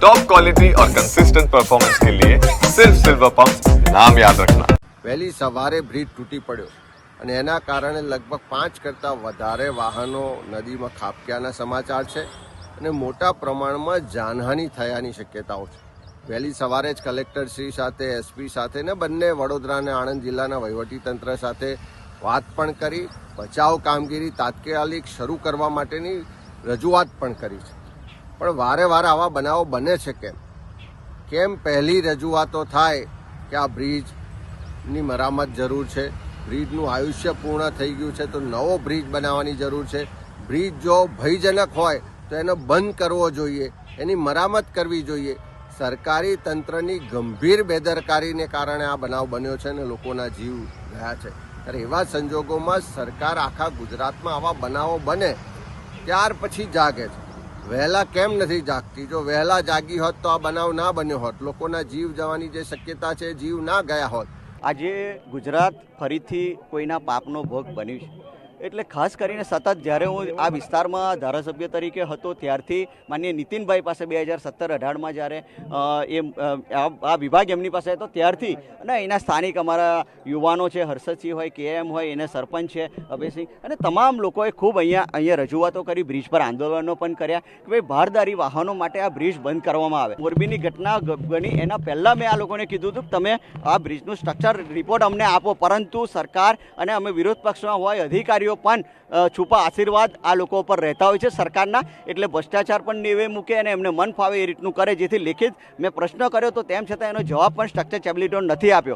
Top quality और consistent performance के लिए सिर्फ सिल्वर पंप नाम याद रखना। વહેલી સવારે બ્રિજ તૂટી પડ્યો અને એના કારણે લગભગ 5 કરતાં વધારે વાહનો નદીમાં ખાબક્યાના સમાચાર છે અને મોટા પ્રમાણમાં જાનહાનિ થયાની શક્યતાઓ છે। વહેલી સવારે જ કલેક્ટરશ્રી સાથે એસપી સાથે ને બંને વડોદરા અને આણંદ જિલ્લાના વહીવટીતંત્ર સાથે વાત પણ કરી, બચાવ કામગીરી તાત્કાલિક શરૂ કરવા માટેની રજૂઆત પણ કરી છે। પણ વારે વારે આવા બનાવો બને છે કેમ પહેલી રજૂઆતો થાય કે આ બ્રિજની મરામત જરૂર છે, બ્રિજનું આયુષ્ય પૂર્ણ થઈ ગયું છે તો નવો બ્રિજ બનાવવાની જરૂર છે। બ્રિજ જો ભયજનક હોય તો એને બંધ કરવો જોઈએ, એની મરામત કરવી જોઈએ। સરકારી તંત્રની ગંભીર બેદરકારીને કારણે આ બનાવ બન્યો છે અને લોકોના જીવ ગયા છે। ત્યારે એવા સંજોગોમાં સરકાર આખા ગુજરાતમાં આવા બનાવો બને ત્યાર પછી જાગે છે, વહેલા કેમ નથી જાગતી? જો વહેલા જાગી હોત તો આ બનાવ ના બન્યો હોત, લોકોના જીવ જવાની જે શક્યતા છે જીવ ના ગયા હોત। આજે ગુજરાત ફરીથી કોઈના પાપનો ભોગ બન્યું છે, એટલે ખાસ કરીને સતત જ્યારે હું આ વિસ્તારમાં ધારાસભ્ય તરીકે હતો ત્યારથી માનનીય નીતિનભાઈ પાસે 2017-18માં જ્યારે આ વિભાગ એમની પાસે હતો ત્યારથી અને એના સ્થાનિક અમારા યુવાનો છે, હર્ષદસિંહ હોય, કેએમ હોય, એને સરપંચ છે અભયસિંહ, અને તમામ લોકોએ ખૂબ અહીંયા રજૂઆતો કરી, બ્રિજ પર આંદોલનો પણ કર્યા કે ભાઈ ભારદારી વાહનો માટે આ બ્રિજ બંધ કરવામાં આવે। મોરબીની ઘટના બની એના પહેલાં મેં આ લોકોને કીધું હતું કે તમે આ બ્રિજનું સ્ટ્રક્ચર રિપોર્ટ અમને આપો, પરંતુ સરકાર અને અમે વિરોધ પક્ષમાં હોય અધિકારીઓ પણ છુપા આશીર્વાદ આ લોકો પર રહેતા હોય છે સરકારના, એટલે ભ્રષ્ટાચાર પણ નેવે મૂકે અને એમને મન ફાવે એ રીતનું કરે, જેથી લેખિત મેં પ્રશ્ન કર્યો તો તેમ છતાં એનો જવાબ પણ સ્ટ્રક્ચર સ્ટેબિલિટીનો નથી આપ્યો।